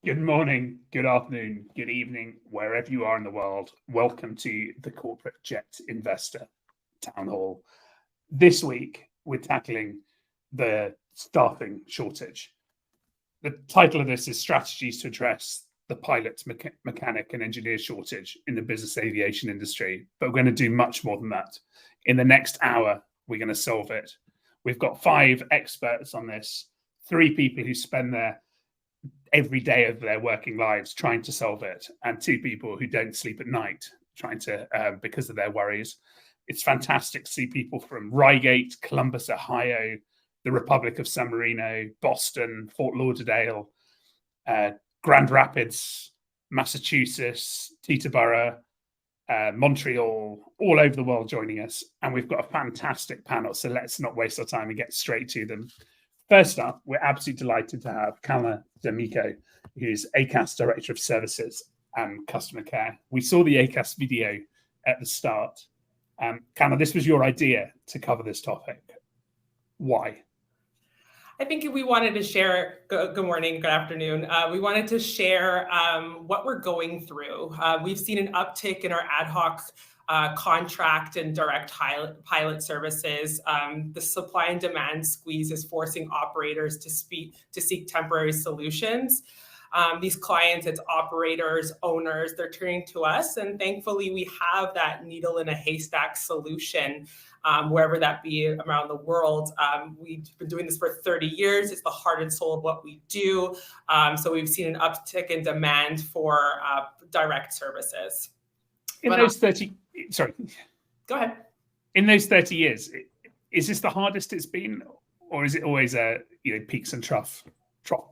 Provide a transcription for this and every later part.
Good morning, good afternoon, good evening, wherever you are in the world. Welcome to the Corporate Jet Investor Town Hall. This week, we're tackling the staffing shortage. The title of this is Strategies to Address the Pilot, Mechanic and Engineer Shortage in the Business Aviation Industry. But we're going to do much more than that. In the next hour, we're going to solve it. We've got 5 experts on this, 3 people who spend every day of their working lives trying to solve it, and 2 people who don't sleep at night trying to because of their worries. It's fantastic to see people from Reigate, Columbus, Ohio, the Republic of San Marino, Boston, Fort Lauderdale, Grand Rapids, Massachusetts, Teterboro, Montreal, all over the world joining us. And we've got a fantastic panel, so let's not waste our time and get straight to them. First up, we're absolutely delighted to have Kalna D'Amico, who's ACAS Director of Services and Customer Care. We saw the ACAS video at the start. Kalna, this was your idea to cover this topic. Why? I think we wanted to share, good morning, good afternoon. We wanted to share what we're going through. We've seen an uptick in our ad hoc contract and direct pilot services. The supply and demand squeeze is forcing operators to seek temporary solutions. These clients, it's operators, owners, they're turning to us, and thankfully we have that needle in a haystack solution, wherever that be around the world. We've been doing this for 30 years. It's the heart and soul of what we do. So we've seen an uptick in demand for direct services. Go ahead. In those 30 years, is this the hardest it's been, or is it always a peaks and trough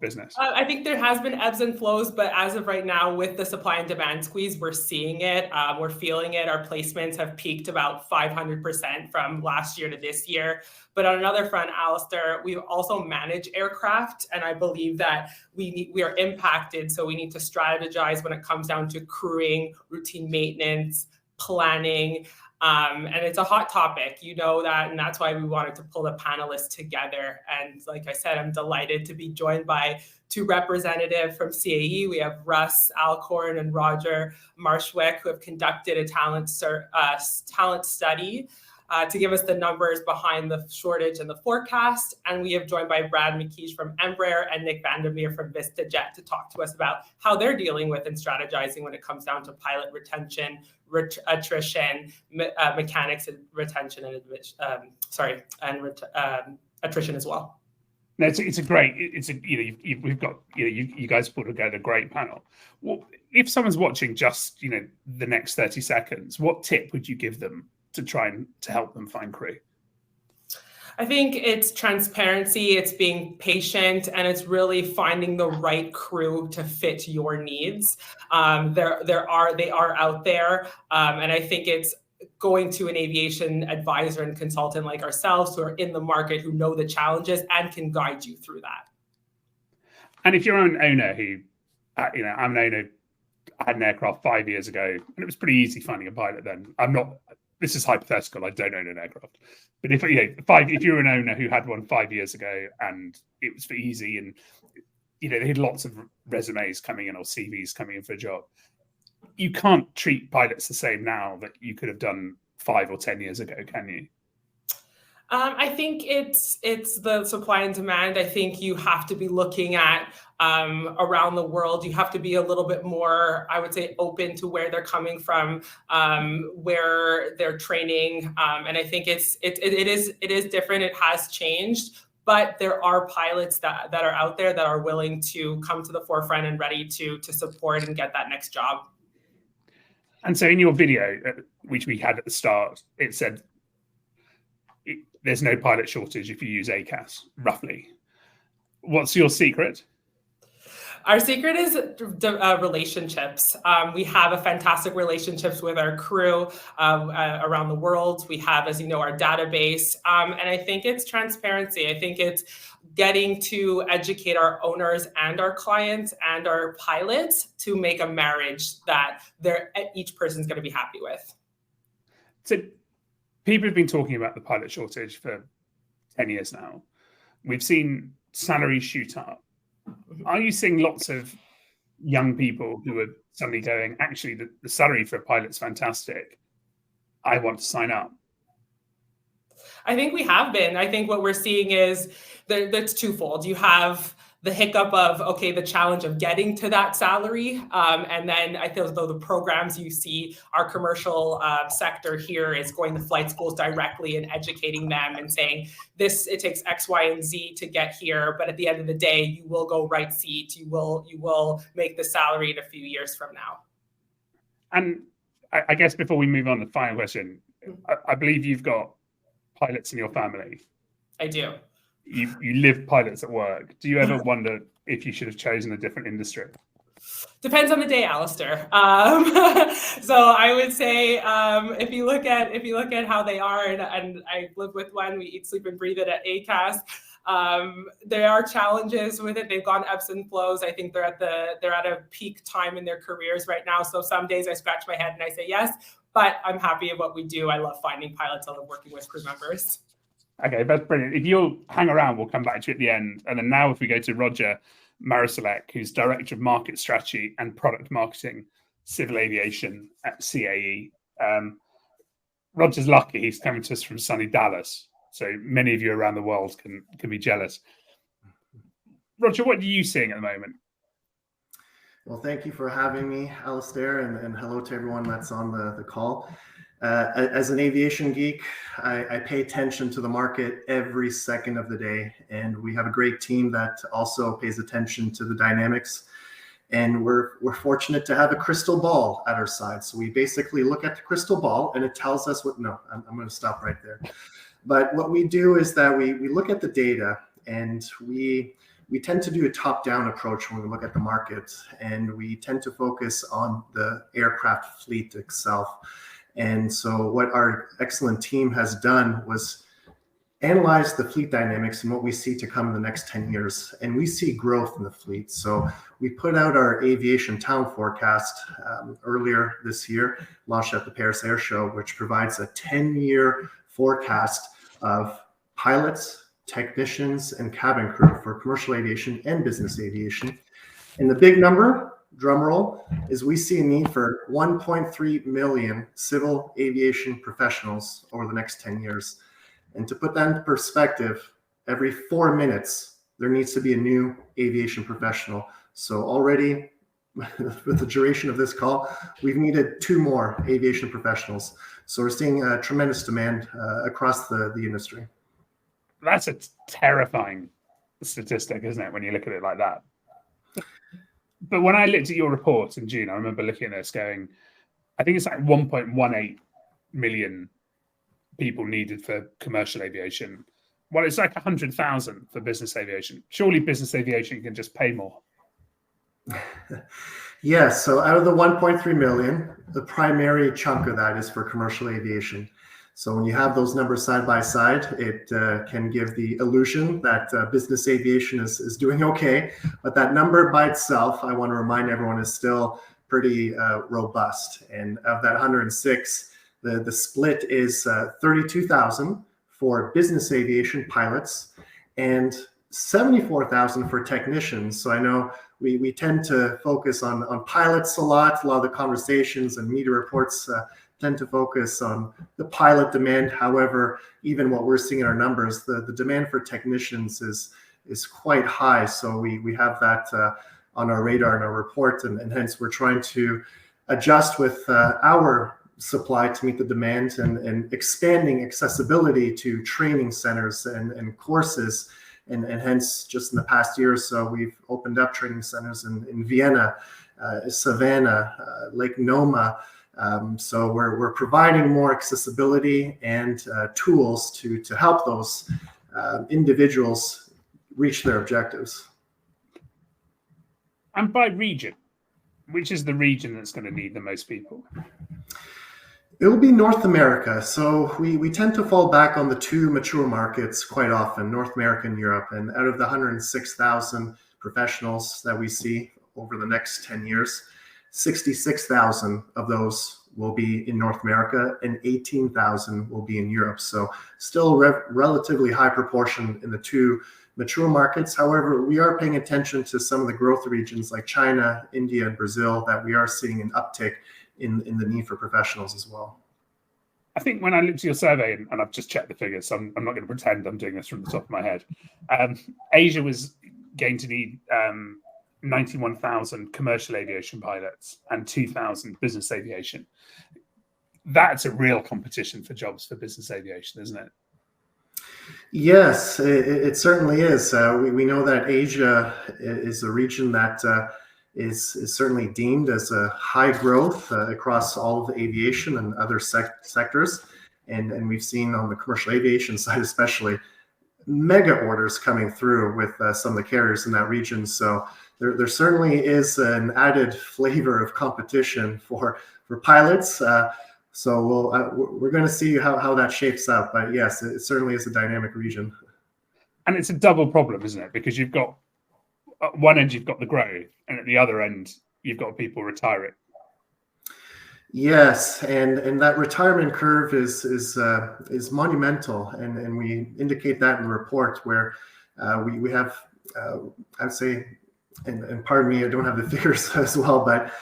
business? I think there has been ebbs and flows, but as of right now, with the supply and demand squeeze, we're seeing it. We're feeling it. Our placements have peaked about 500% from last year to this year. But on another front, Alistair, we also manage aircraft, and I believe that we are impacted. So we need to strategize when it comes down to crewing, routine maintenance, planning. And it's a hot topic, you know that, and that's why we wanted to pull the panelists together. And like I said, I'm delighted to be joined by 2 representatives from CAE. We have Russ Alcorn and Roger Marshwick, who have conducted a talent study to give us the numbers behind the shortage and the forecast. And we have joined by Brad McKeish from Embraer and Nick Vandermeer from VistaJet to talk to us about how they're dealing with and strategizing when it comes down to pilot retention, attrition, mechanics and retention, and attrition as well. No, we've got you guys put together a great panel. Well, if someone's watching just the next 30 seconds, what tip would you give them to to help them find crew? I think it's transparency, it's being patient, and it's really finding the right crew to fit your needs. They are out there, and I think it's going to an aviation advisor and consultant like ourselves who are in the market, who know the challenges and can guide you through that. And if you're an owner who, I'm an owner, I had an aircraft 5 years ago, and it was pretty easy finding a pilot then. This is hypothetical. I don't own an aircraft, but if you're an owner who had one 5 years ago and it was easy, and they had lots of resumes coming in or CVs coming in for a job, you can't treat pilots the same now that you could have done 5 or 10 years ago, can you? I think it's the supply and demand. I think you have to be looking at around the world. You have to be a little bit more, I would say, open to where they're coming from, where they're training, and I think it is different. It has changed, but there are pilots that are out there that are willing to come to the forefront and ready to support and get that next job. And so, in your video, which we had at the start, it said there's no pilot shortage if you use ACAS, roughly. What's your secret? Our secret is relationships. We have a fantastic relationships with our crew around the world. We have, as you know, our database. And I think it's transparency. I think it's getting to educate our owners and our clients and our pilots to make a marriage that each person's going to be happy with. So people have been talking about the pilot shortage for 10 years now. We've seen salaries shoot up. Are you seeing lots of young people who are suddenly going, actually, the salary for a pilot's fantastic. I want to sign up? I think we have been. I think what we're seeing is that's twofold. You have the hiccup of, okay, the challenge of getting to that salary. And then I feel as though the programs you see, our commercial sector here is going to flight schools directly and educating them and saying, it takes X, Y, and Z to get here. But at the end of the day, you will go right seat. You will make the salary in a few years from now. And I guess before we move on to the final question, I believe you've got pilots in your family. I do. You live pilots at work. Do you ever wonder if you should have chosen a different industry? Depends on the day, Alistair. So I would say if you look at how they are, and I live with one, we eat, sleep, and breathe it at ACAS. There are challenges with it. They've gone ebbs and flows. I think they're at a peak time in their careers right now. So some days I scratch my head and I say yes, but I'm happy at what we do. I love finding pilots. I love working with crew members. Okay, that's brilliant. If you'll hang around, we'll come back to you at the end. And then now if we go to Roger Marisalek, who's Director of Market Strategy and Product Marketing, Civil Aviation at CAE. Roger's lucky. He's coming to us from sunny Dallas. So many of you around the world can be jealous. Roger, what are you seeing at the moment? Well, thank you for having me, Alistair, and hello to everyone that's on the call. As an aviation geek, I pay attention to the market every second of the day, and we have a great team that also pays attention to the dynamics. And we're fortunate to have a crystal ball at our side. So we basically look at the crystal ball, and it tells us what. No, I'm going to stop right there. But what we do is that we look at the data, and we tend to do a top-down approach when we look at the market, and we tend to focus on the aircraft fleet itself. And so what our excellent team has done was analyze the fleet dynamics and what we see to come in the next 10 years. And we see growth in the fleet. So we put out our aviation town forecast earlier this year, launched at the Paris Air Show, which provides a 10-year forecast of pilots, technicians, and cabin crew for commercial aviation and business aviation. And the big number, drum roll, is we see a need for 1.3 million civil aviation professionals over the next 10 years. And to put that into perspective, every 4 minutes, there needs to be a new aviation professional. So already, with the duration of this call, we've needed 2 more aviation professionals. So we're seeing a tremendous demand across the industry. That's a terrifying statistic, isn't it, when you look at it like that? But when I looked at your report in June, I remember looking at this going, I think it's like 1.18 million people needed for commercial aviation. Well, it's like 100,000 for business aviation. Surely business aviation can just pay more. Yes. So out of the 1.3 million, the primary chunk of that is for commercial aviation. So when you have those numbers side by side, it can give the illusion that business aviation is doing okay. But that number by itself, I want to remind everyone, is still pretty robust. And of that 106, the split is 32,000 for business aviation pilots and 74,000 for technicians. So I know we tend to focus on pilots a lot. A lot of the conversations and media reports tend to focus on the pilot demand. However, even what we're seeing in our numbers, the demand for technicians is quite high. So we have that on our radar in our report, and hence we're trying to adjust with our supply to meet the demand and expanding accessibility to training centers and courses. And hence, just in the past year or so, we've opened up training centers in Vienna, Savannah, Lake Noma. So we're providing more accessibility and tools to help those individuals reach their objectives. And by region, which is the region that's going to need the most people? It will be North America. So we tend to fall back on the 2 mature markets quite often, North America and Europe. And out of the 106,000 professionals that we see over the next 10 years, 66,000 of those will be in North America and 18,000 will be in Europe. So still relatively high proportion in the two mature markets. However, we are paying attention to some of the growth regions like China, India, and Brazil that we are seeing an uptick in the need for professionals as well. I think when I looked at your survey, and I've just checked the figures, so I'm not going to pretend I'm doing this from the top of my head. Asia was going to need 91,000 commercial aviation pilots and 2,000 business aviation. That's a real competition for jobs for business aviation, isn't it? Yes, it certainly is. We know that Asia is a region that is certainly deemed as a high growth across all of the aviation and other sectors. And we've seen on the commercial aviation side, especially, mega orders coming through with some of the carriers in that region. So there certainly is an added flavor of competition for pilots. So we're going to see how that shapes up. But yes, it certainly is a dynamic region. And it's a double problem, isn't it? Because you've got, at one end, you've got the growth, and at the other end, you've got people retiring. Yes, and that retirement curve is monumental, and we indicate that in the report where we have, I'd say, and pardon me, I don't have the figures as well, but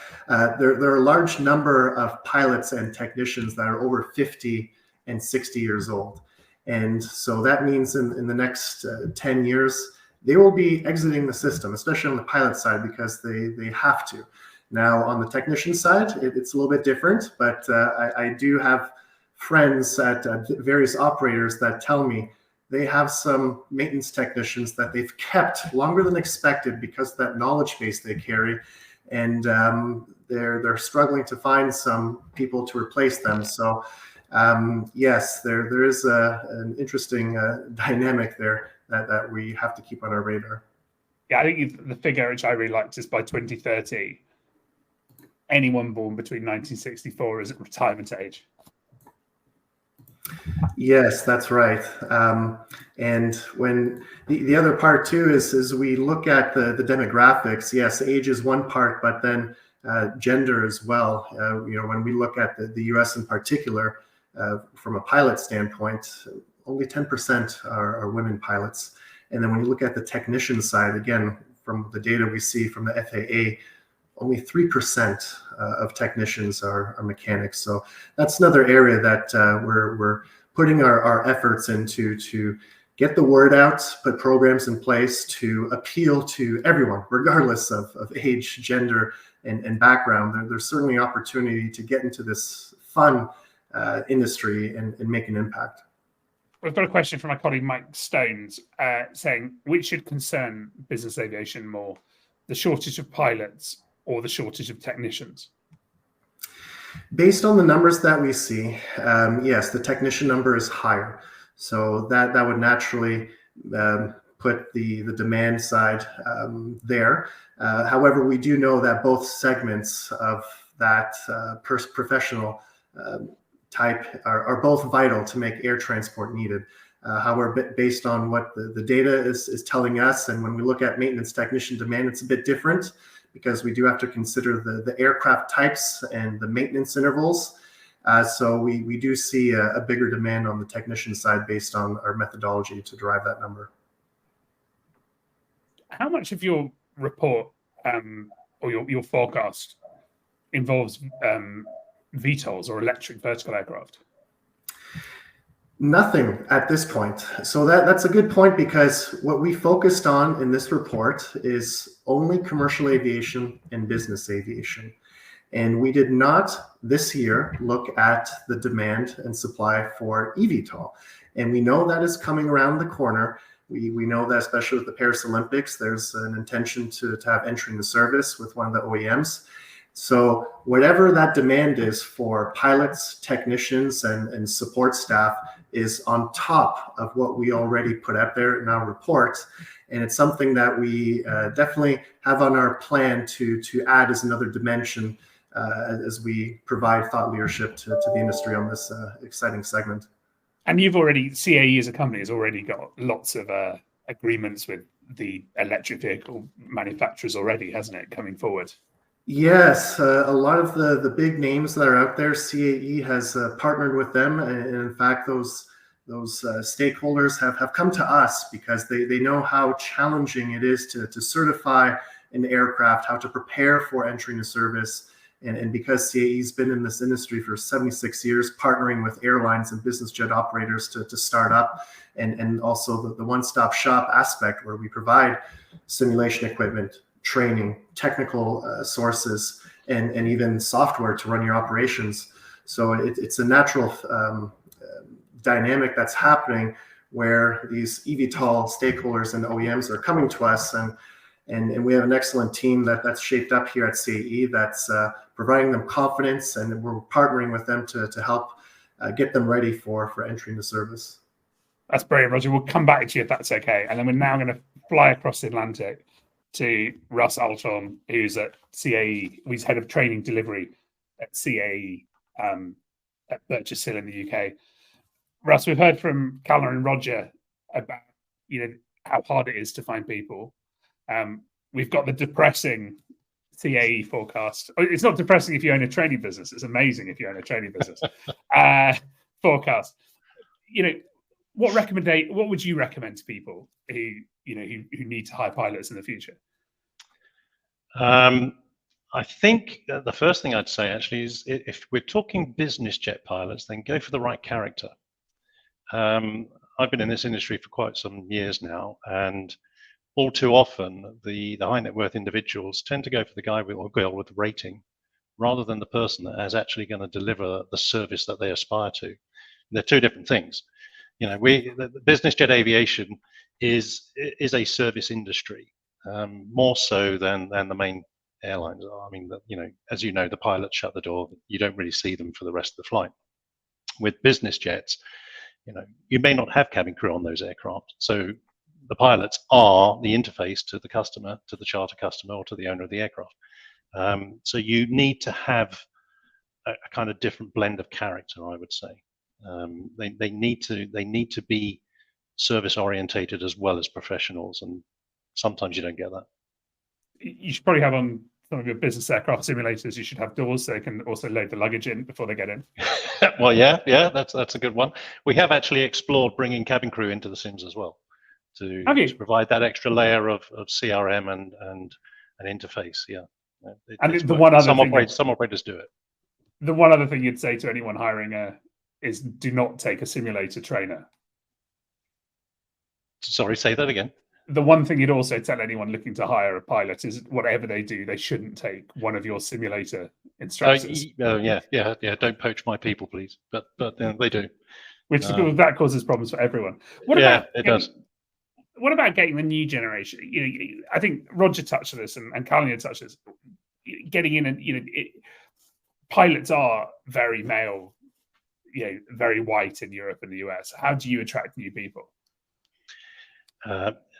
there are a large number of pilots and technicians that are over 50 and 60 years old. And so that means in the next 10 years, they will be exiting the system, especially on the pilot side, because they have to. Now, on the technician side, it's a little bit different, but I do have friends at various operators that tell me they have some maintenance technicians that they've kept longer than expected because of that knowledge base they carry, and they're struggling to find some people to replace them. So yes, there is an interesting dynamic there that we have to keep on our radar. Yeah, I think the figure which I really liked is by 2030, anyone born between 1964 is at retirement age. Yes, that's right. And when the other part too is we look at the demographics. Yes, age is one part, but then gender as well. When we look at the U.S. in particular, from a pilot standpoint, only 10% are women pilots. And then when you look at the technician side, again, from the data we see from the FAA, only 3% of technicians are mechanics. So that's another area that we're putting our efforts into to get the word out, put programs in place to appeal to everyone, regardless of age, gender, and background. There's certainly opportunity to get into this fun industry and make an impact. We've got a question from my colleague Mike Stones saying, which should concern business aviation more, the shortage of pilots or the shortage of technicians? Based on the numbers that we see, yes, the technician number is higher. So that would naturally put the demand side there. However, we do know that both segments of that professional type are both vital to make air transport needed. However, based on what the data is telling us, and when we look at maintenance technician demand, it's a bit different because we do have to consider the aircraft types and the maintenance intervals. So we do see a bigger demand on the technician side based on our methodology to derive that number. How much of your report or your forecast involves VTOLs or electric vertical aircraft? Nothing at this point. So that's a good point, because what we focused on in this report is only commercial aviation and business aviation. And we did not this year look at the demand and supply for eVTOL. And we know that is coming around the corner. We know that, especially with the Paris Olympics, there's an intention to have entry into service with one of the OEMs. So whatever that demand is for pilots, technicians, and support staff is on top of what we already put out there in our report. And it's something that we definitely have on our plan to add as another dimension as we provide thought leadership to the industry on this exciting segment. And you've already, CAE as a company has already got lots of agreements with the electric vehicle manufacturers already, hasn't it, coming forward? Yes, a lot of the big names that are out there, CAE has partnered with them, and in fact, those stakeholders have come to us because they know how challenging it is to certify an aircraft, how to prepare for entering the service, and because CAE's been in this industry for 76 years, partnering with airlines and business jet operators to start up, and also the one-stop shop aspect where we provide simulation equipment, training, technical sources, and even software to run your operations. So it's a natural dynamic that's happening where these eVTOL stakeholders and OEMs are coming to us, and we have an excellent team that's shaped up here at CAE that's providing them confidence, and we're partnering with them to help get them ready for entering the service. That's brilliant, Roger. We'll come back to you if that's okay. And then we're now going to fly across the Atlantic to Russ Alton, who's at CAE. He's head of training delivery at CAE at Burgess Hill in the UK. Russ, we've heard from Callum and Roger about how hard it is to find people. We've got the depressing CAE forecast. It's not depressing if you own a training business. It's amazing if you own a training business. Forecast. What would you recommend to people who need to hire pilots in the future? I think the first thing I'd say actually is if we're talking business jet pilots, then go for the right character. I've been in this industry for quite some years now, and all too often the high net worth individuals tend to go for the guy or girl with the rating rather than the person that is actually going to deliver the service that they aspire to. And they're two different things. The business jet aviation is a service industry, more so than the main airlines are. I mean, as you know, the pilots shut the door. You don't really see them for the rest of the flight. With business jets, you may not have cabin crew on those aircraft. So the pilots are the interface to the customer, to the charter customer, or to the owner of the aircraft. So you need to have a kind of different blend of character, I would say. They need to be service orientated as well as professionals, and sometimes you don't get that. You should probably have on some of your business aircraft simulators. You should have doors so they can also load the luggage in before they get in. Well, yeah, that's a good one. We have actually explored bringing cabin crew into the sims as well to provide that extra layer of CRM and an interface. Yeah, some operators do it. The one other thing you'd say to anyone hiring is do not take a simulator trainer. Sorry, say that again. The one thing you'd also tell anyone looking to hire a pilot is whatever they do, they shouldn't take one of your simulator instructors. Yeah. Don't poach my people, please. But they do. Which that causes problems for everyone. It does. What about getting the new generation? I think Roger touched on this and Callum touched on this. Getting in and pilots are very male, very white in Europe and the US. How do you attract new people?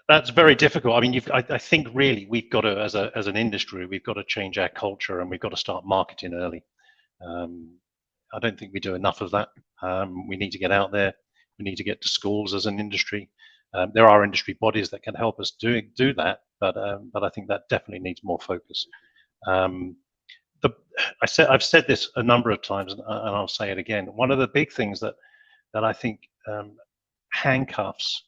That's very difficult. I mean, I think really we've got to, as an industry, we've got to change our culture and we've got to start marketing early. I don't think we do enough of that. We need to get out there. We need to get to schools as an industry. There are industry bodies that can help us do that, but I think that definitely needs more focus. I've said this a number of times, and I'll say it again. One of the big things that I think handcuffs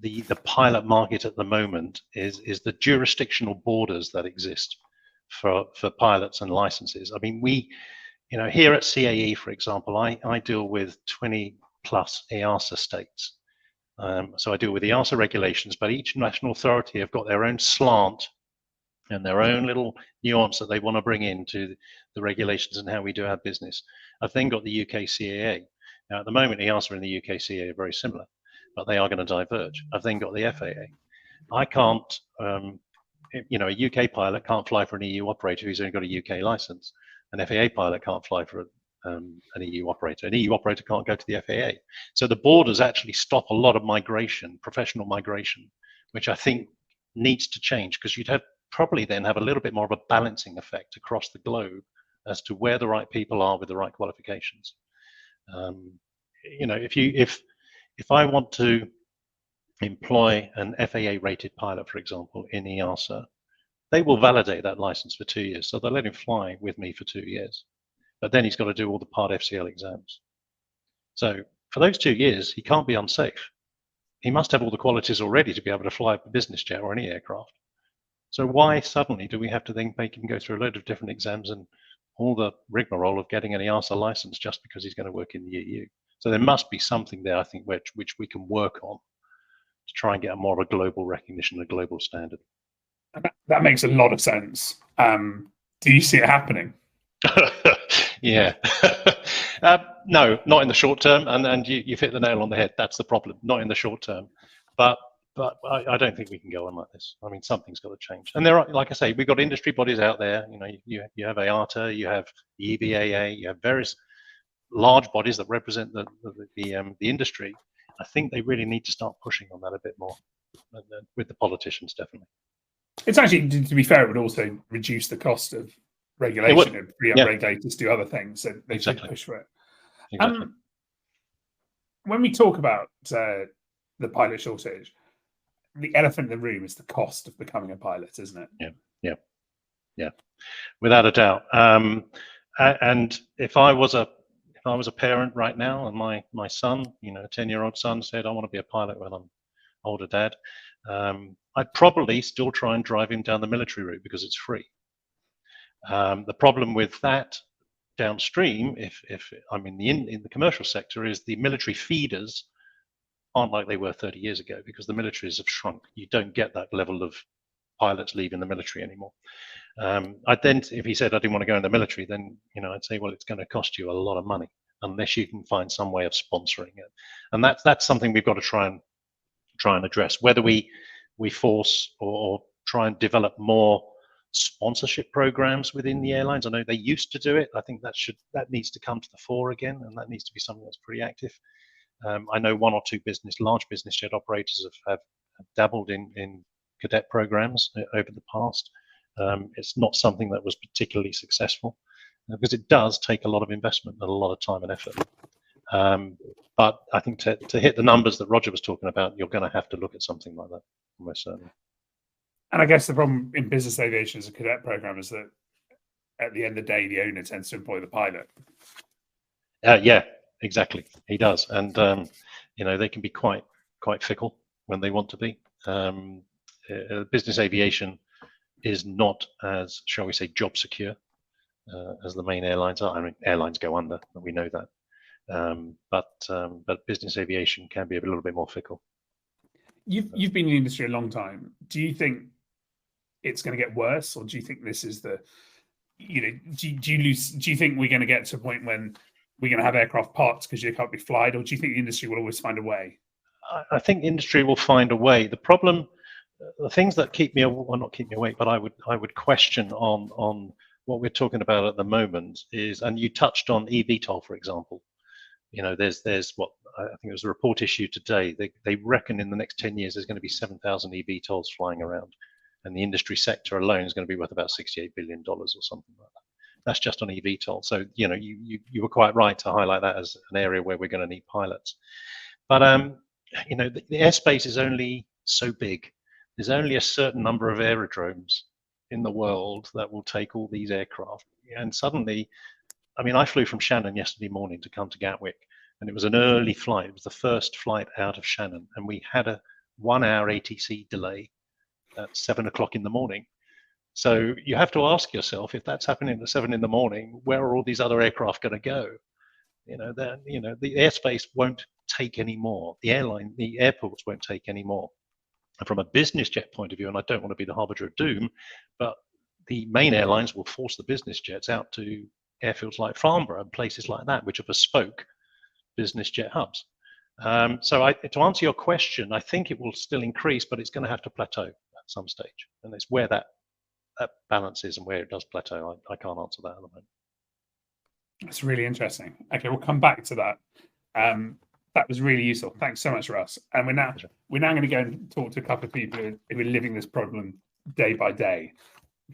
the pilot market at the moment is the jurisdictional borders that exist for pilots and licenses. I mean, here at CAE, for example, I deal with 20 plus EASA states. So I deal with the EASA regulations, but each national authority have got their own slant and their own little nuance that they want to bring into the regulations and how we do our business. I've then got the UK CAA. Now, at the moment, EASA and the UK CAA are very similar, but they are going to diverge. I've then got the FAA. I can't, a UK pilot can't fly for an EU operator who's only got a UK license. An FAA pilot can't fly for an EU operator. An EU operator can't go to the FAA. So the borders actually stop a lot of migration, professional migration, which I think needs to change, because you'd probably then have a little bit more of a balancing effect across the globe as to where the right people are with the right qualifications. If I want to employ an FAA rated pilot, for example, in EASA, they will validate that license for 2 years. So they'll let him fly with me for 2 years. But then he's got to do all the Part FCL exams. So for those 2 years, he can't be unsafe. He must have all the qualities already to be able to fly a business jet or any aircraft. So why suddenly do we have to then make him go through a load of different exams and all the rigmarole of getting an EASA license just because he's going to work in the EU? So there must be something there, I think, which we can work on to try and get more of a global recognition, a global standard. That makes a lot of sense. Do you see it happening? Yeah. No, not in the short term. And you've hit the nail on the head. That's the problem. Not in the short term. But I don't think we can go on like this. I mean, something's got to change. And there are, like I say, we've got industry bodies out there. You know, you have IATA, you have the EBAA, you have various large bodies that represent the industry. I think they really need to start pushing on that a bit more, with the politicians, definitely. It's actually, to be fair, it would also reduce the cost of regulation and free up regulators to do other things. So they should push for it. Exactly. When we talk about the pilot shortage, the elephant in the room is the cost of becoming a pilot, isn't it? Yeah, without a doubt. And if I was a parent right now, and my son, you know, a 10-year-old son said, "I want to be a pilot when I'm older, Dad," I'd probably still try and drive him down the military route because it's free. The problem with that downstream, if I'm in the commercial sector, is the military feeders aren't like they were 30 years ago because the militaries have shrunk. You don't get that level of pilots leaving the military anymore. If he said I didn't want to go in the military, then, you know, I'd say, well, it's going to cost you a lot of money unless you can find some way of sponsoring it. And that's something we've got to try and address, whether we force or try and develop more sponsorship programs within the airlines. I know they used to do it. I think that needs to come to the fore again, and that needs to be something that's pretty active. I know one or two large business jet operators have dabbled in cadet programs over the past. It's not something that was particularly successful because it does take a lot of investment and a lot of time and effort. But I think to hit the numbers that Roger was talking about, you're going to have to look at something like that, almost certainly. And I guess the problem in business aviation as a cadet program is that at the end of the day, the owner tends to employ the pilot. Yeah, exactly. He does. And, you know, they can be quite fickle when they want to be. Business aviation is not as, shall we say, job secure as the main airlines are. I mean, airlines go under, and we know that. But business aviation can be a little bit more fickle. You've been in the industry a long time. Do you think it's going to get worse, or do you think this is do you think we're going to get to a point when we're going to have aircraft parts because you can't be flied, or do you think the industry will always find a way? I think industry will find a way. The problem, the things that keep me, well, not keep me awake, but I would question on what we're talking about at the moment is, and you touched on eVTOL, for example. You know, there's what I think it was a report issued today. They reckon in the next 10 years there's going to be 7,000 eVTOLs flying around, and the industry sector alone is going to be worth about $68 billion or something like that. That's just on eVTOL. So, you know, you were quite right to highlight that as an area where we're going to need pilots. But you know, the airspace is only so big. There's only a certain number of aerodromes in the world that will take all these aircraft, and suddenly, I mean, I flew from Shannon yesterday morning to come to Gatwick, and it was an early flight. It was the first flight out of Shannon, and we had a 1 hour ATC delay at 7 o'clock in the morning. So you have to ask yourself, if that's happening at 7 in the morning, where are all these other aircraft going to go? You know, then, you know, the airspace won't take any more. The airports won't take any more. And from a business jet point of view, and I don't want to be the harbinger of doom, but the main airlines will force the business jets out to airfields like Farnborough and places like that, which are bespoke business jet hubs. So to answer your question, I think it will still increase, but it's going to have to plateau at some stage. And it's where that balance is and where it does plateau. I can't answer that at the moment. That's really interesting. Okay, we'll come back to that. That was really useful. Thanks so much, Russ. And we're now going to go and talk to a couple of people who are living this problem day by day.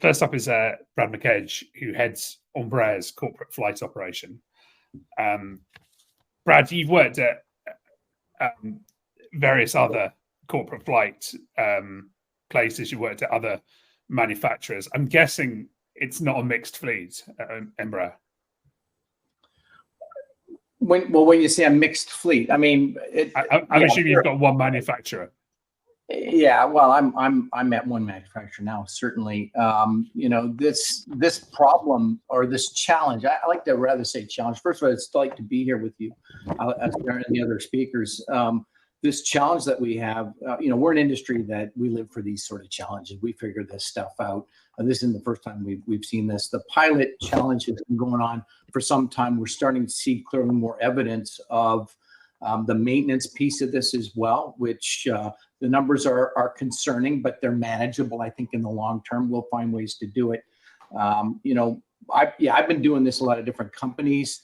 First up is Brad McEdge, who heads Embraer's corporate flight operation. Brad, you've worked at various other corporate flight places. You've worked at other manufacturers. I'm guessing it's not a mixed fleet at Embraer. When you say a mixed fleet, I mean, I'm assuming you've got one manufacturer. Yeah, well, I'm at one manufacturer now. Certainly, this problem or this challenge. I like to rather say challenge. First of all, it's like to be here with you, as and the other speakers. This challenge that we have, we're an industry that we live for these sort of challenges. We figure this stuff out. This isn't the first time we've seen this. The pilot challenge has been going on for some time. We're starting to see clearly more evidence of the maintenance piece of this as well, which the numbers are concerning, but they're manageable. I think in the long term, we'll find ways to do it. I've been doing this a lot of different companies.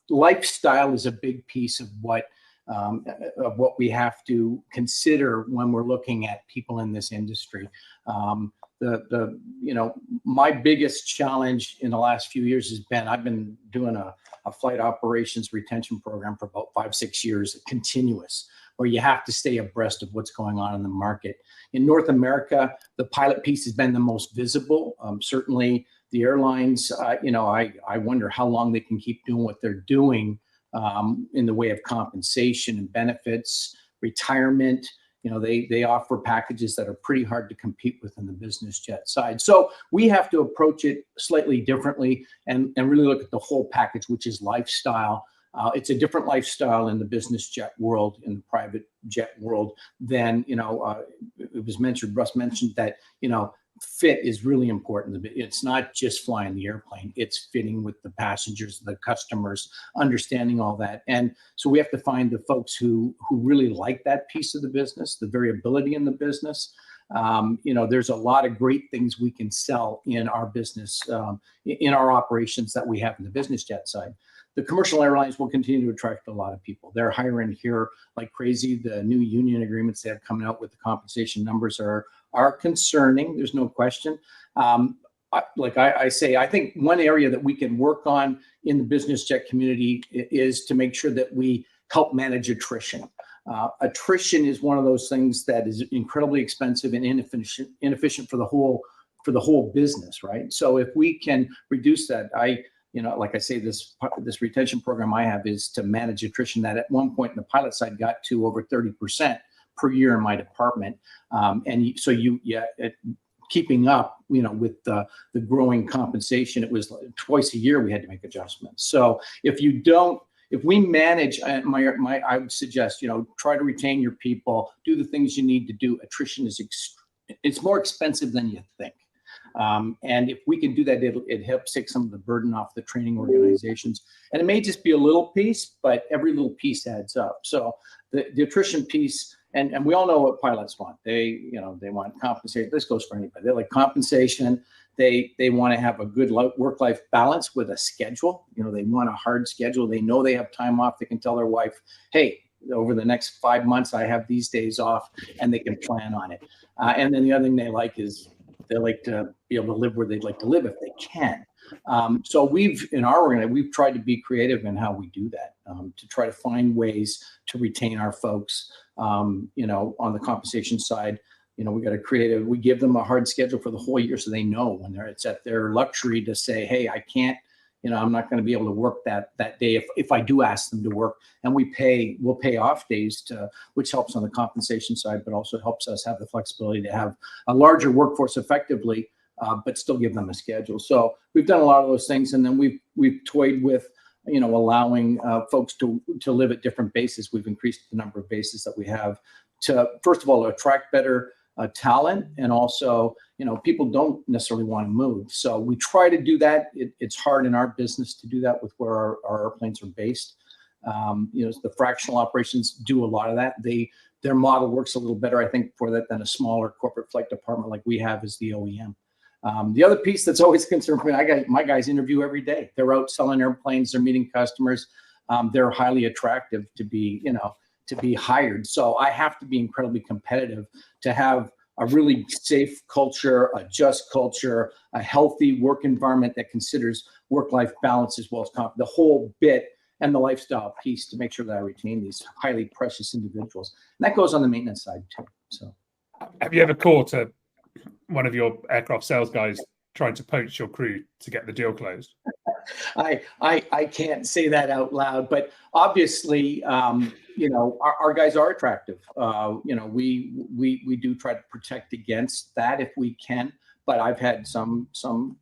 Lifestyle is a big piece of what we have to consider when we're looking at people in this industry. My biggest challenge in the last few years has been, I've been doing a flight operations retention program for about 5-6 years, continuous, where you have to stay abreast of what's going on in the market. In North America, the pilot piece has been the most visible. Certainly the airlines, I wonder how long they can keep doing what they're doing in the way of compensation and benefits, retirement. They offer packages that are pretty hard to compete with in the business jet side. So we have to approach it slightly differently and really look at the whole package, which is lifestyle. It's a different lifestyle in the business jet world, in the private jet world than, it was mentioned, Russ mentioned that, fit is really important. It's not just flying the airplane, it's fitting with the passengers, the customers, understanding all that. And so we have to find the folks who really like that piece of the business, the variability in the business. There's a lot of great things we can sell in our business, in our operations that we have in the business jet side. The commercial airlines will continue to attract a lot of people. They're hiring here like crazy. The new union agreements they have coming out with the compensation numbers are concerning. There's no question. I say, I think one area that we can work on in the business jet community is to make sure that we help manage attrition. Attrition is one of those things that is incredibly expensive and inefficient for the whole business, right? So if we can reduce that, like I say, this retention program I have is to manage attrition that at one point in the pilot side got to over 30% per year in my department. Keeping up, with the growing compensation, it was twice a year we had to make adjustments. So if we manage, I would suggest, try to retain your people, do the things you need to do. Attrition it's more expensive than you think. And if we can do that, it helps take some of the burden off the training organizations. And it may just be a little piece, but every little piece adds up. So the attrition piece, and we all know what pilots want. They want compensation. This goes for anybody. They like compensation. They want to have a good work-life balance with a schedule. They want a hard schedule. They know they have time off. They can tell their wife, hey, over the next 5 months, I have these days off, and they can plan on it. And then the other thing they like is they like to be able to live where they'd like to live if they can. So in our organization, we've tried to be creative in how we do that, to try to find ways to retain our folks. On the compensation side, we got a creative. We give them a hard schedule for the whole year, so they know when it's at their luxury to say, hey, I can't. I'm not going to be able to work that day if I do ask them to work. And we'll pay off days which helps on the compensation side, but also helps us have the flexibility to have a larger workforce effectively, but still give them a schedule. So we've done a lot of those things, and then we've toyed with allowing folks to live at different bases. We've increased the number of bases that we have to, first of all, attract better talent, and also people don't necessarily want to move. So we try to do that. It's hard in our business to do that with where our airplanes are based. The fractional operations do a lot of that. Their model works a little better, I think, for that than a smaller corporate flight department like we have as the OEM. The other piece that's always a concern for me, my guys interview every day. They're out selling airplanes. They're meeting customers. They're highly attractive to be hired. So I have to be incredibly competitive to have a really safe culture, a just culture, a healthy work environment that considers work-life balance as well as the whole bit, and the lifestyle piece to make sure that I retain these highly precious individuals. And that goes on the maintenance side too. So, have you ever caught a one of your aircraft sales guys trying to poach your crew to get the deal closed? I can't say that out loud, but obviously, our guys are attractive. We do try to protect against that if we can. But I've had some,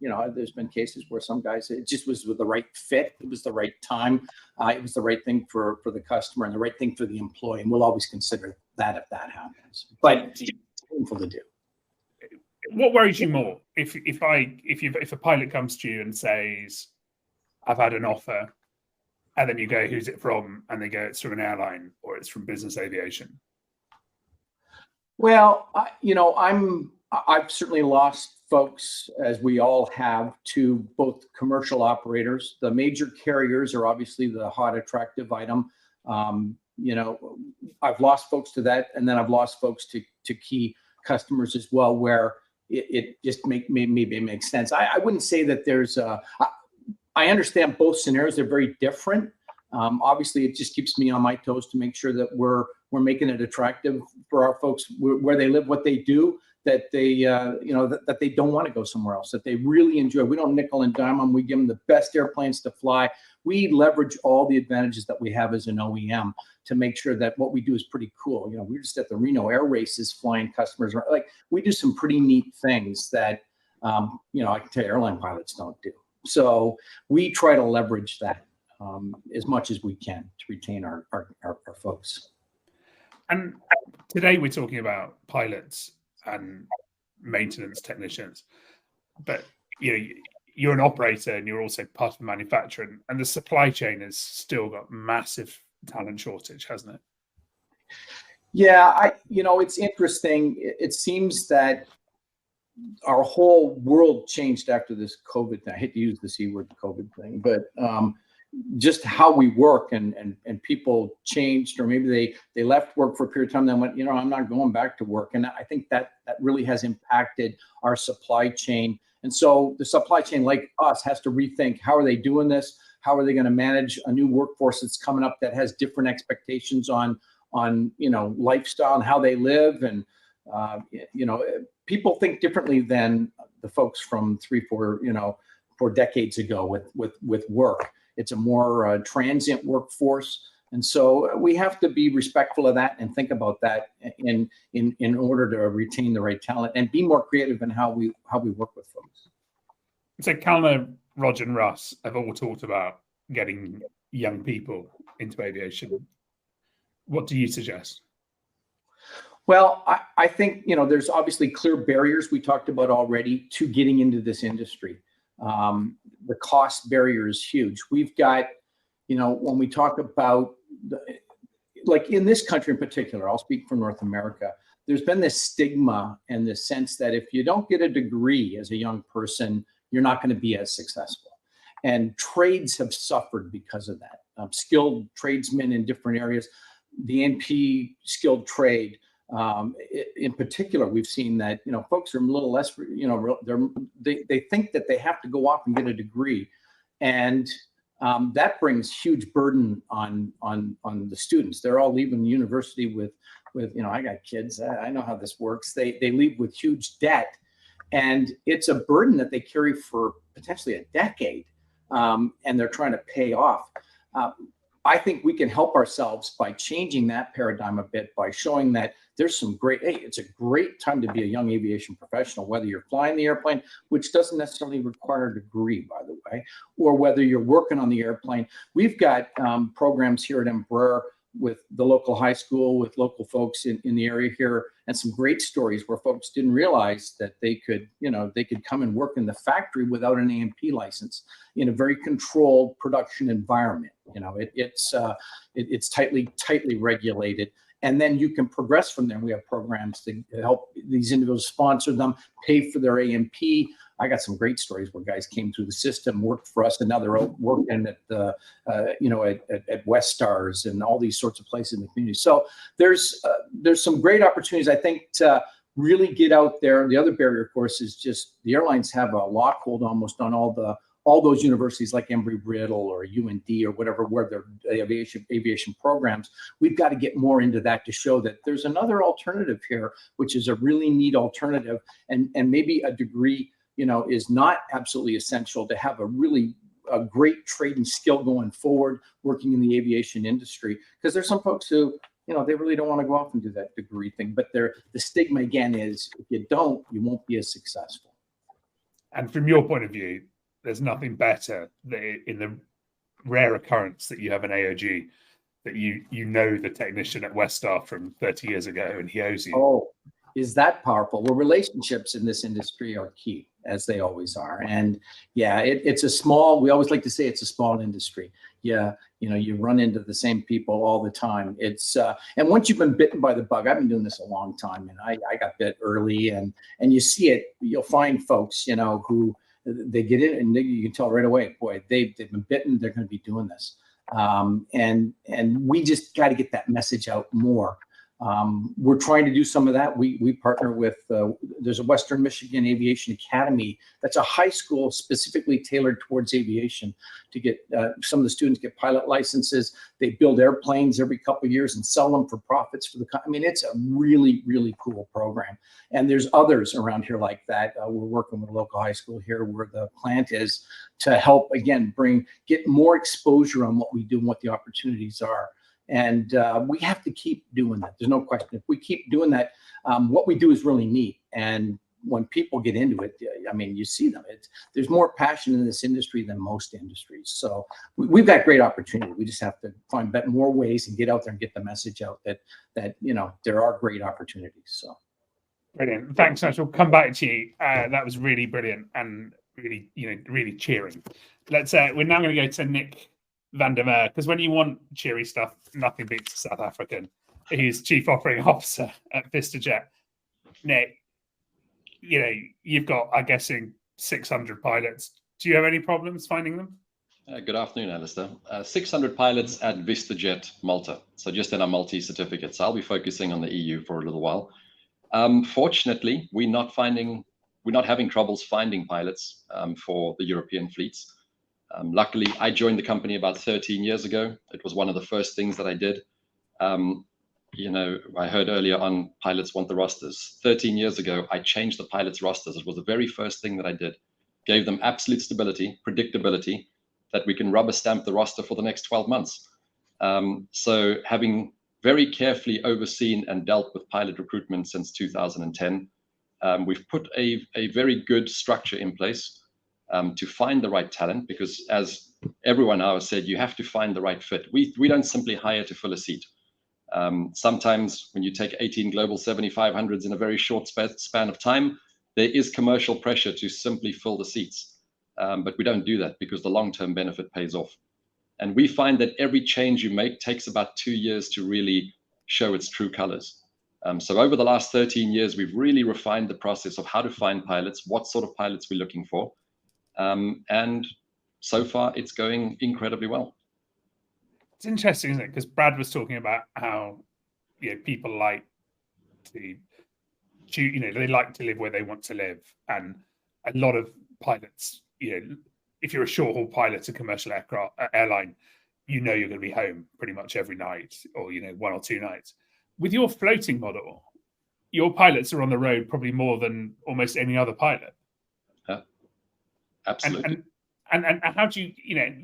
there's been cases where some guys, it just was the right fit. It was the right time. It was the right thing for the customer and the right thing for the employee. And we'll always consider that if that happens. But it's painful to do. What worries you more? If a pilot comes to you and says, I've had an offer, and then you go, who's it from? And they go, it's from an airline or it's from business aviation. Well, I've certainly lost folks, as we all have, to both commercial operators. The major carriers are obviously the hot, attractive item. I've lost folks to that, and then I've lost folks to key customers as well, where it just maybe it makes sense. I wouldn't say that there's I understand both scenarios. They're very different. Obviously, it just keeps me on my toes to make sure that we're making it attractive for our folks where they live, what they do, that they that they don't want to go somewhere else, that they really enjoy. We don't nickel and dime them. We give them the best airplanes to fly. We leverage all the advantages that we have as an OEM to make sure that what we do is pretty cool. We're just at the Reno Air Races flying customers. Like, we do some pretty neat things that I can tell you airline pilots don't do. So we try to leverage that as much as we can to retain our folks. And today we're talking about pilots and maintenance technicians, but you're an operator and you're also part of manufacturing, and the supply chain has still got massive talent shortage, hasn't it? Yeah, it's interesting. It seems that our whole world changed after this COVID thing. I hate to use the C word, the COVID thing, but just how we work and people changed, or maybe they left work for a period of time, then went, I'm not going back to work. And I think that really has impacted our supply chain. And so the supply chain, like us, has to rethink, how are they doing this? How are they going to manage a new workforce that's coming up that has different expectations on lifestyle and how they live? And people think differently than the folks from 4 decades ago with work. It's a more transient workforce. And so we have to be respectful of that and think about that in order to retain the right talent and be more creative in how we work with folks. So Kalma, Roger and Russ have all talked about getting young people into aviation. What do you suggest? Well, I think, there's obviously clear barriers we talked about already to getting into this industry. The cost barrier is huge. We've got, when we talk about, like in this country in particular, I'll speak for North America, there's been this stigma and this sense that if you don't get a degree as a young person, you're not going to be as successful. And trades have suffered because of that. Skilled tradesmen in different areas, the NP skilled trade, in particular, we've seen that, folks are a little less, they think that they have to go off and get a degree. And that brings huge burden on the students. They're all leaving university with I got kids, I know how this works. They leave with huge debt, and it's a burden that they carry for potentially a decade, and they're trying to pay off. I think we can help ourselves by changing that paradigm a bit, by showing that there's some it's a great time to be a young aviation professional, whether you're flying the airplane, which doesn't necessarily require a degree, by the way, or whether you're working on the airplane. We've got programs here at Embraer with the local high school, with local folks in the area here, and some great stories where folks didn't realize that they could come and work in the factory without an A&P license in a very controlled production environment. It's tightly regulated. And then you can progress from there. We have programs to help these individuals, sponsor them, pay for their A&P. I got some great stories where guys came through the system, worked for us, and now they're working at the, at West Stars and all these sorts of places in the community. So there's some great opportunities, I think, to really get out there. The other barrier, of course, is just the airlines have a lockhold almost on all all those universities like Embry-Riddle or UND or whatever, where they're aviation programs, we've got to get more into that to show that there's another alternative here, which is a really neat alternative, and maybe a degree, you know, is not absolutely essential to have a great trade and skill going forward, working in the aviation industry. Because there's some folks who, you know, they really don't want to go off and do that degree thing, but the stigma again is, if you don't, you won't be as successful. And from your point of view, there's nothing better than in the rare occurrence that you have an AOG that you know the technician at Westar from 30 years ago and he owes you. Oh, is that powerful? Well, relationships in this industry are key, as they always are. And yeah, it's a small, we always like to say it's a small industry. Yeah, you know, you run into the same people all the time. It's and once you've been bitten by the bug, I've been doing this a long time, and I got bit early, and you see it. You'll find folks, you know, who they get in and you can tell right away, boy, they've been bitten. They're going to be doing this, and we just got to get that message out more. We're trying to do some of that. We partner with, there's a Western Michigan Aviation Academy. That's a high school specifically tailored towards aviation to get, some of the students get pilot licenses. They build airplanes every couple of years and sell them for profits for the, I mean, it's a really, really cool program. And there's others around here like that. We're working with a local high school here where the plant is to help, again, get more exposure on what we do and what the opportunities are. And we have to keep doing that. There's no question. If we keep doing that, what we do is really neat. And when people get into it, I mean, you see them. There's more passion in this industry than most industries. So we've got great opportunity. We just have to find more ways and get out there and get the message out that you know, there are great opportunities. So brilliant. Thanks, Nash. We'll come back to you. That was really brilliant and really, you know, really cheering. Let's we're now going to go to Nick Van der Meer, because when you want cheery stuff, nothing beats a South African. He's Chief Operating Officer at VistaJet. Nick, you know, you've got, I'm guessing, 600 pilots. Do you have any problems finding them? Good afternoon, Alistair. 600 pilots at VistaJet Malta. So just in our multi certificates. I'll be focusing on the EU for a little while. Fortunately, we're not having troubles finding pilots for the European fleets. Luckily, I joined the company about 13 years ago. It was one of the first things that I did. You know, I heard earlier on pilots want the rosters. 13 years ago, I changed the pilots' rosters. It was the very first thing that I did. Gave them absolute stability, predictability, that we can rubber stamp the roster for the next 12 months. So having very carefully overseen and dealt with pilot recruitment since 2010, we've put a very good structure in place to find the right talent, because as everyone now said, you have to find the right fit. We don't simply hire to fill a seat. Sometimes when you take 18 global 7500s in a very short span of time, there is commercial pressure to simply fill the seats. But we don't do that because the long-term benefit pays off. And we find that every change you make takes about 2 years to really show its true colors. So over the last 13 years, we've really refined the process of how to find pilots, what sort of pilots we're looking for. And so far, it's going incredibly well. It's interesting, isn't it? Because Brad was talking about how, you know, people like to choose, you know, they like to live where they want to live, and a lot of pilots, you know, if you're a short-haul pilot, a commercial airline, you know you're going to be home pretty much every night, or, you know, 1 or 2 nights. With your floating model, your pilots are on the road probably more than almost any other pilot. Absolutely. And how do you, you know,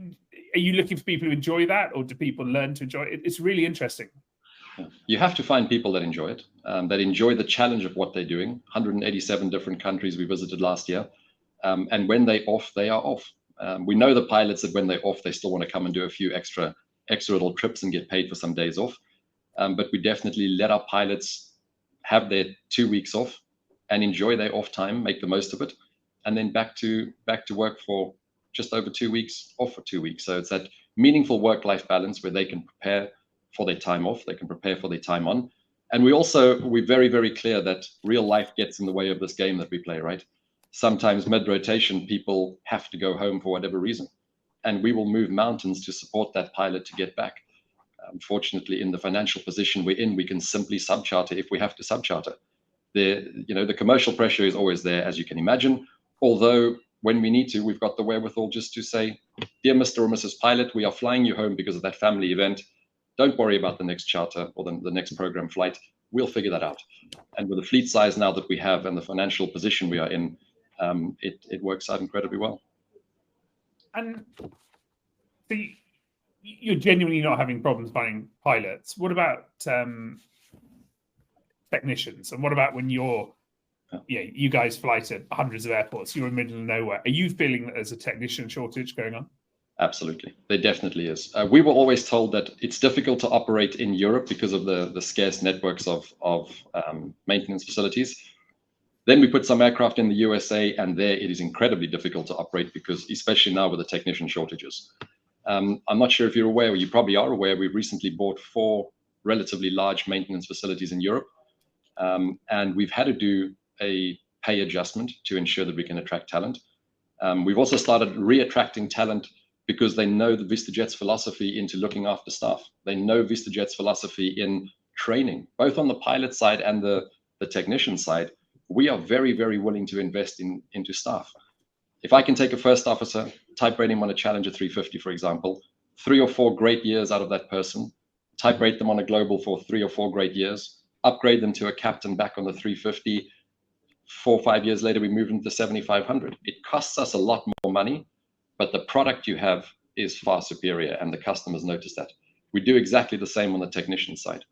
are you looking for people who enjoy that, or do people learn to enjoy it? It's really interesting. You have to find people that enjoy it, that enjoy the challenge of what they're doing. 187 different countries we visited last year. And when they're off, they are off. We know the pilots that when they're off, they still want to come and do a few extra little trips and get paid for some days off. But we definitely let our pilots have their 2 weeks off and enjoy their off time, make the most of it, and then back to work for just over 2 weeks, off for 2 weeks. So it's that meaningful work-life balance where they can prepare for their time off, they can prepare for their time on. And we're very, very clear that real life gets in the way of this game that we play, right? Sometimes mid-rotation, people have to go home for whatever reason. And we will move mountains to support that pilot to get back. Unfortunately, in the financial position we're in, we can simply subcharter if we have to subcharter. The commercial pressure is always there, as you can imagine. Although when we need to, we've got the wherewithal just to say, dear Mr. or Mrs. Pilot, we are flying you home because of that family event. Don't worry about the next charter or the next program flight. We'll figure that out. And with the fleet size now that we have and the financial position we are in, it works out incredibly well. And you're genuinely not having problems finding pilots. What about technicians? And what about when you guys fly to hundreds of airports, you're in the middle of nowhere. Are you feeling that there's a technician shortage going on? Absolutely. There definitely is. We were always told that it's difficult to operate in Europe because of the scarce networks of maintenance facilities. Then we put some aircraft in the USA, and there it is incredibly difficult to operate because, especially now with the technician shortages. I'm not sure if you're aware, or you probably are aware, we've recently bought 4 relatively large maintenance facilities in Europe. And we've had to do a pay adjustment to ensure that we can attract talent. We've also started re-attracting talent because they know the VistaJet's philosophy into looking after staff. They know VistaJet's philosophy in training, both on the pilot side and the technician side. We are very, very willing to invest into staff. If I can take a first officer, type rate him on a Challenger 350, for example, 3 or 4 great years out of that person, type rate them on a global for 3 or 4 great years, upgrade them to a captain back on the 350, 4 or 5 years later, we move into the 7,500. It costs us a lot more money, but the product you have is far superior, and the customers notice that. We do exactly the same on the technician side.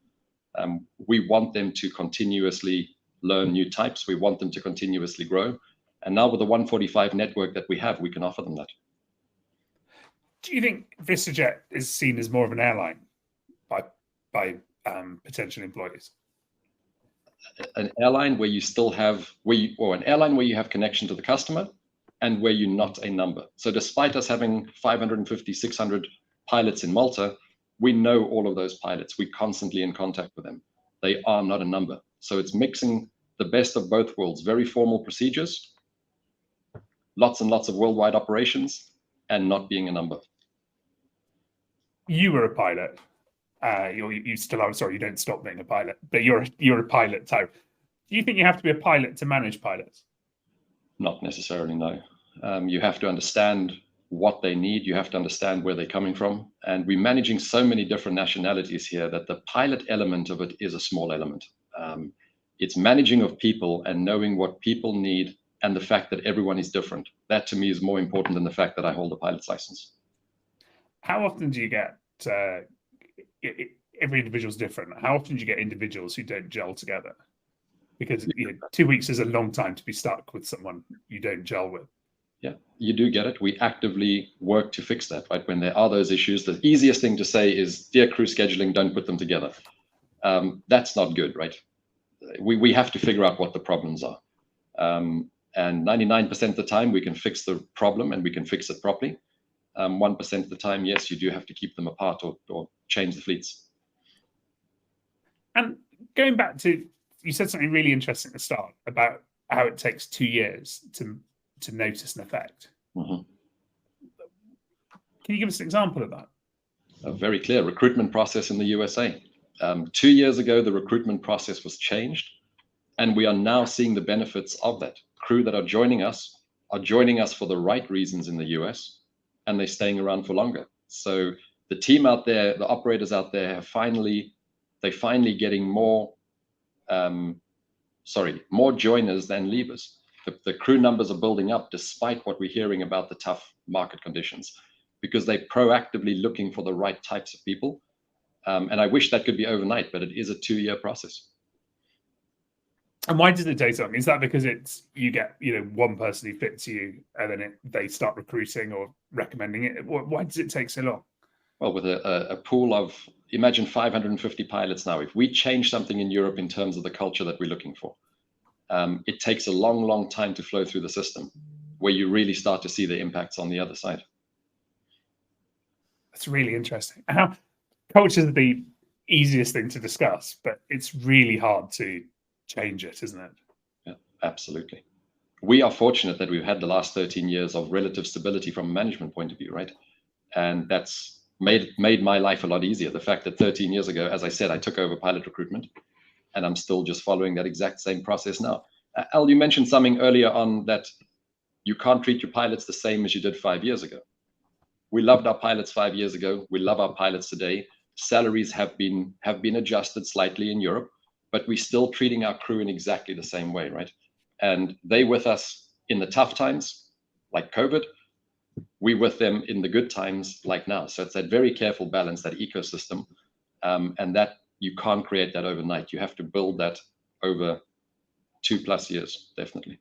We want them to continuously learn new types. We want them to continuously grow. And now with the 145 network that we have, we can offer them that. Do you think VistaJet is seen as more of an airline by potential employees? An airline where you still have, or an airline where you have connection to the customer and where you're not a number. So despite us having 550, 600 pilots in Malta, we know all of those pilots. We're constantly in contact with them. They are not a number. So it's mixing the best of both worlds, very formal procedures, lots and lots of worldwide operations, and not being a number. You were a pilot. You still are. Sorry, you don't stop being a pilot, but you're a pilot type. Do you think you have to be a pilot to manage pilots? Not necessarily, no. You have to understand what they need. You have to understand where they're coming from. And we're managing so many different nationalities here that the pilot element of it is a small element. It's managing of people and knowing what people need, and the fact that everyone is different. That to me is more important than the fact that I hold a pilot's license. How often do you get, every individual's different. How often do you get individuals who don't gel together? Because 2 weeks is a long time to be stuck with someone you don't gel with. Yeah, you do get it. We actively work to fix that, right? When there are those issues, the easiest thing to say is, dear crew scheduling, don't put them together. That's not good, right? We have to figure out what the problems are. And 99% of the time, we can fix the problem and we can fix it properly. 1% of the time, yes, you do have to keep them apart or change the fleets. And going back to, you said something really interesting at the start about how it takes 2 years to notice an effect. Mm-hmm. Can you give us an example of that? A very clear recruitment process in the USA. 2 years ago, the recruitment process was changed, and we are now seeing the benefits of that. Crew that are joining us for the right reasons in the US, and they're staying around for longer. So the team out there, the operators out there, they're finally getting more joiners than leavers. The crew numbers are building up despite what we're hearing about the tough market conditions, because they're proactively looking for the right types of people. And I wish that could be overnight, but it is a 2-year process. And why does it take so long? Is that because you get one person who fits you, and then they start recruiting or recommending it? Why does it take so long? Well, with a pool of, imagine 550 pilots now. If we change something in Europe in terms of the culture that we're looking for, it takes a long, long time to flow through the system, where you really start to see the impacts on the other side. That's really interesting. How culture is the easiest thing to discuss, but it's really hard to change it, isn't it? Yeah, absolutely. We are fortunate that we've had the last 13 years of relative stability from a management point of view, right? And that's made my life a lot easier. The fact that 13 years ago, as I said, I took over pilot recruitment, and I'm still just following that exact same process now. Al, you mentioned something earlier on that you can't treat your pilots the same as you did 5 years ago. We loved our pilots 5 years ago. We love our pilots today. Salaries have been adjusted slightly in Europe, but we're still treating our crew in exactly the same way, right? And they with us in the tough times, like COVID. We with them in the good times, like now. So it's that very careful balance, that ecosystem, and that you can't create that overnight. You have to build that over 2+ years, definitely.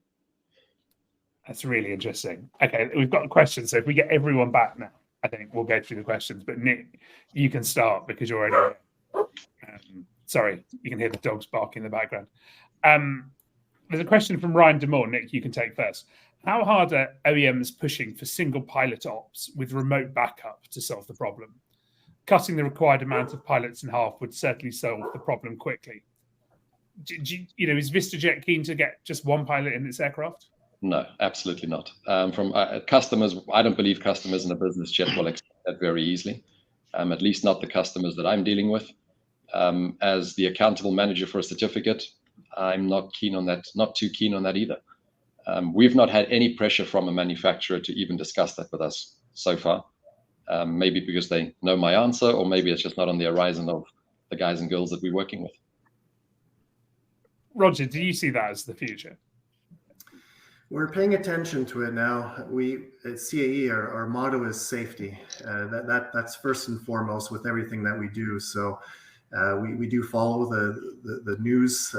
That's really interesting. Okay, we've got questions. So if we get everyone back now, I think we'll go through the questions. But Nick, you can start because you're already. Sorry, you can hear the dogs barking in the background. There's a question from Ryan Demore. Nick, you can take first. How hard are OEMs pushing for single pilot ops with remote backup to solve the problem? Cutting the required amount of pilots in half would certainly solve the problem quickly. Is VistaJet keen to get just one pilot in its aircraft? No, absolutely not. From customers, I don't believe customers in a business jet will accept that very easily. At least not the customers that I'm dealing with. As the accountable manager for a certificate, I'm not keen on that. Not too keen on that either. We've not had any pressure from a manufacturer to even discuss that with us so far. Maybe because they know my answer, or maybe it's just not on the horizon of the guys and girls that we're working with. Roger, do you see that as the future? We're paying attention to it now. We at CAE, our motto is safety. That's first and foremost with everything that we do. So we do follow the news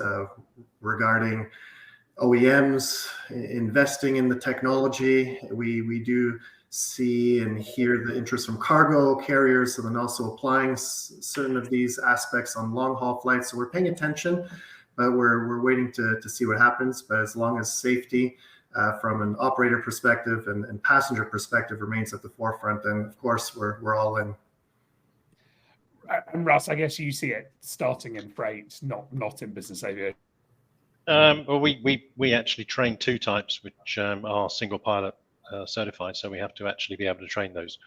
regarding OEMs investing in the technology. We do see and hear the interest from cargo carriers, and then also applying certain of these aspects on long haul flights. So we're paying attention, but we're waiting to see what happens. But as long as safety from an operator perspective and passenger perspective remains at the forefront, then of course we're all in. And Russ, I guess you see it starting in freight, not in business aviation. Well, we actually train two types, which are single pilot certified. So we have to actually be able to train those,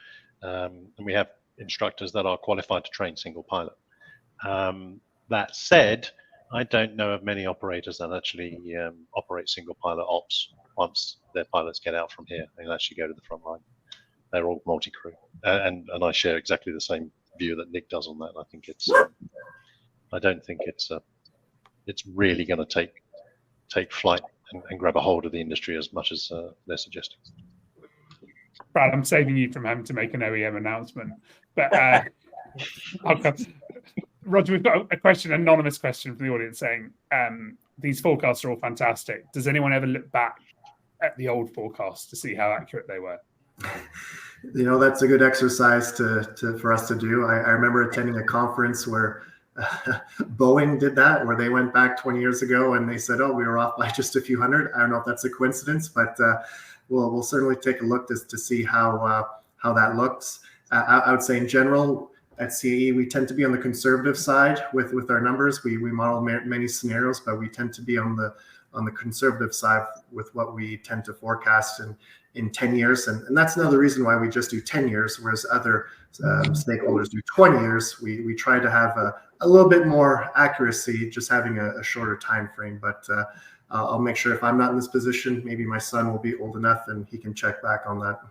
and we have instructors that are qualified to train single pilot. That said, I don't know of many operators that actually operate single pilot ops once their pilots get out from here and actually go to the front line. They're all multi-crew, and I share exactly the same view that Nick does on that. I think I don't think it's really going to take flight and grab a hold of the industry as much as they're suggesting. Brad, I'm saving you from having to make an OEM announcement, but Roger, we've got a question, an anonymous question from the audience saying, these forecasts are all fantastic. Does anyone ever look back at the old forecasts to see how accurate they were? That's a good exercise for us to do. I remember attending a conference where Boeing did that, where they went back 20 years ago and they said, oh, we were off by just a few hundred. I don't know if that's a coincidence, but we'll certainly take a look to see how that looks. I would say in general, at CAE, we tend to be on the conservative side with our numbers. We model many scenarios, but we tend to be on the conservative side with what we tend to forecast in 10 years. And that's another reason why we just do 10 years, whereas other stakeholders do 20 years. We try to have a little bit more accuracy, just having a shorter time frame. But I'll make sure if I'm not in this position, maybe my son will be old enough and he can check back on that.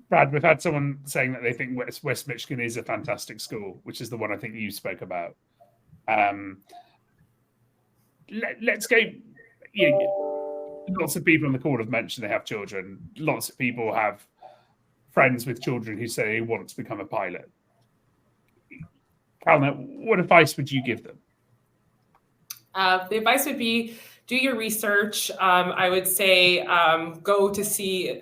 Brad, we've had someone saying that they think West Michigan is a fantastic school, which is the one I think you spoke about. Let's go. Lots of people on the call have mentioned they have children. Lots of people have friends with children who say they want to become a pilot. Kalna, what advice would you give them? The advice would be, do your research. I would say go to see,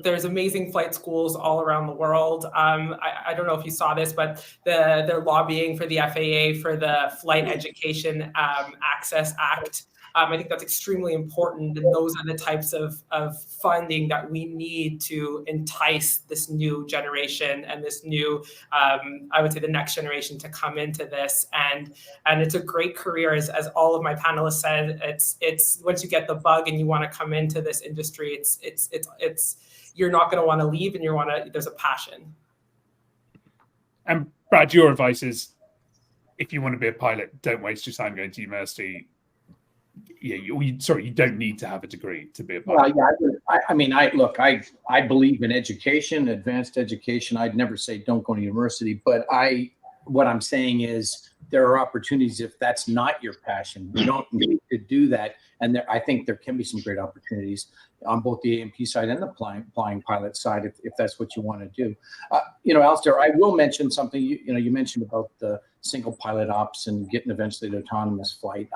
there's amazing flight schools all around the world. I don't know if you saw this, but they're lobbying for the FAA for the Flight Education Access Act. I think that's extremely important, and those are the types of funding that we need to entice this new generation and this new, I would say, the next generation to come into this. And it's a great career, as all of my panelists said. It's once you get the bug and you want to come into this industry, it's you're not going to want to leave, and there's a passion. And Brad, your advice is, if you want to be a pilot, don't waste your time going to university. you don't need to have a degree to be a Well, pilot. yeah, I believe in education, advanced education. I'd never say don't go to university, but what I'm saying is there are opportunities if that's not your passion. You don't need to do that. And I think there can be some great opportunities on both the A&P side and the flying pilot side if that's what you want to do. Alistair, I will mention something. You mentioned about the single pilot ops and getting eventually to autonomous flight.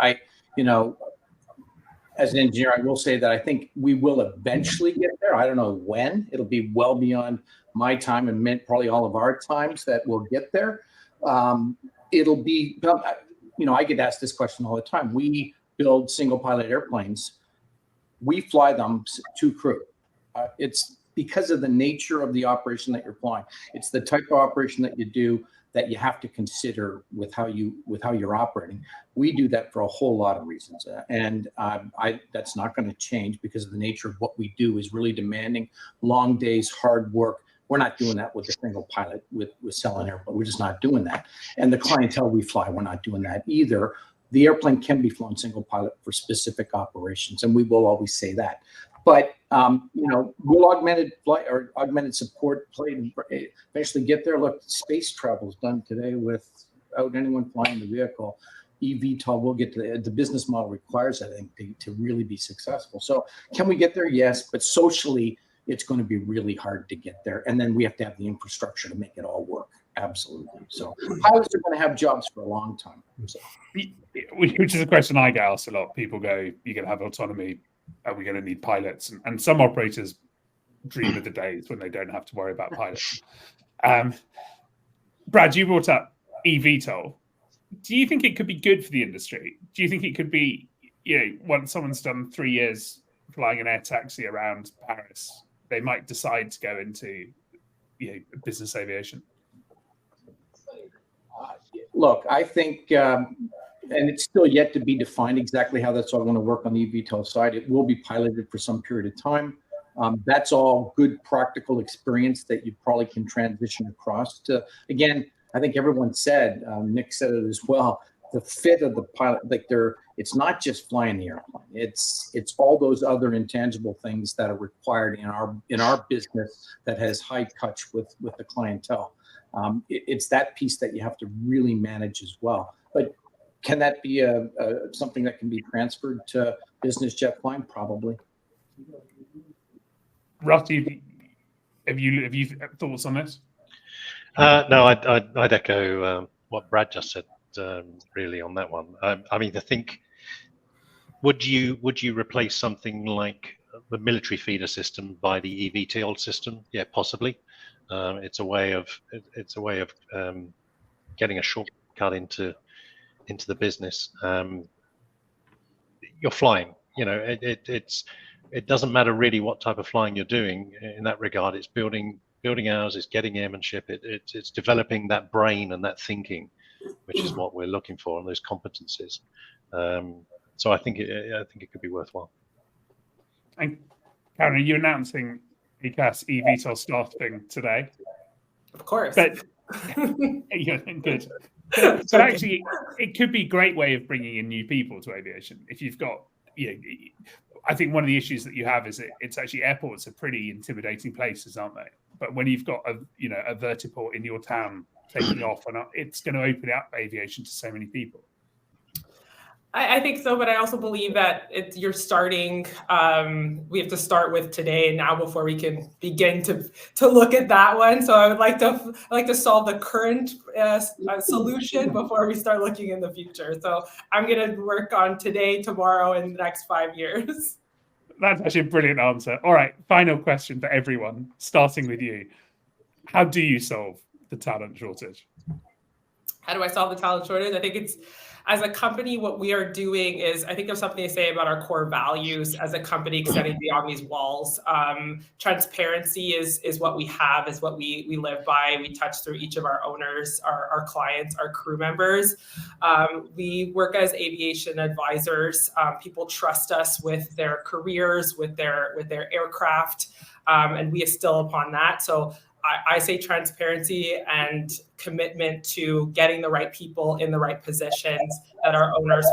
As an engineer, I will say that I think we will eventually get there. I don't know when. It'll be well beyond my time and probably all of our times that we'll get there. It'll be, I get asked this question all the time. We build single pilot airplanes. We fly them to crew. It's because of the nature of the operation that you're flying. It's the type of operation that you do that you have to consider with how you're operating. We do that for a whole lot of reasons, and that's not going to change because of the nature of what we do is really demanding, long days, hard work. We're not doing that with a single pilot with selling airplane. We're just not doing that. And the clientele we fly, we're not doing that either. The airplane can be flown single pilot for specific operations, and we will always say that. But will augmented flight or augmented support play eventually get there? Look, space travel is done today without anyone flying the vehicle. eVTOL will get to the business model requires, I think, to really be successful. So can we get there? Yes, but socially, it's going to be really hard to get there. And then we have to have the infrastructure to make it all work. Absolutely. So pilots are going to have jobs for a long time. So. Which is a question I get asked a lot. People go, you're going to have autonomy. Are we going to need pilots? And some operators dream of the days when they don't have to worry about pilots. Brad, you brought up eVTOL. Do you think it could be good for the industry? Do you think it could be, once someone's done 3 years flying an air taxi around Paris, they might decide to go into, business aviation? Look, I think, and it's still yet to be defined exactly how that's all going to work on the eVTOL side. It will be piloted for some period of time. That's all good practical experience that you probably can transition across to. Again, I think everyone said, Nick said it as well, the fit of the pilot, it's not just flying the airplane. It's all those other intangible things that are required in our business that has high touch with the clientele. It's that piece that you have to really manage as well. But can that be something that can be transferred to business jet flying? Probably. Russ, have you thoughts on this? No, I'd echo what Brad just said. Really, on that one. I mean, I think would you replace something like the military feeder system by the eVTOL system? Yeah, possibly. It's a way of getting a shortcut into the business. You're flying. It doesn't matter really what type of flying you're doing in that regard. It's building hours, it's getting airmanship, it's developing that brain and that thinking, which is what we're looking for, and those competencies. So I think it could be worthwhile. And Karen, are you announcing ECAS eVTOL starting today? Of course. But good. But actually, it could be a great way of bringing in new people to aviation. If you've got, I think one of the issues that you have is it's actually airports are pretty intimidating places, aren't they? But when you've got a vertiport in your town taking off, and it's going to open up aviation to so many people. I think so, but I also believe that you're starting. We have to start with today and now before we can begin to look at that one. So I would like to solve the current solution before we start looking in the future. So I'm going to work on today, tomorrow, and the next 5 years. That's actually a brilliant answer. All right, final question for everyone, starting with you. How do you solve the talent shortage? How do I solve the talent shortage? I think as a company, what we are doing is, I think there's something to say about our core values as a company extending beyond these walls. Transparency is what we have, is what we live by. We touch through each of our owners, our clients, our crew members. We work as aviation advisors. People trust us with their careers, with their aircraft. And we instill upon that. So I say transparency and commitment to getting the right people in the right positions, that our owners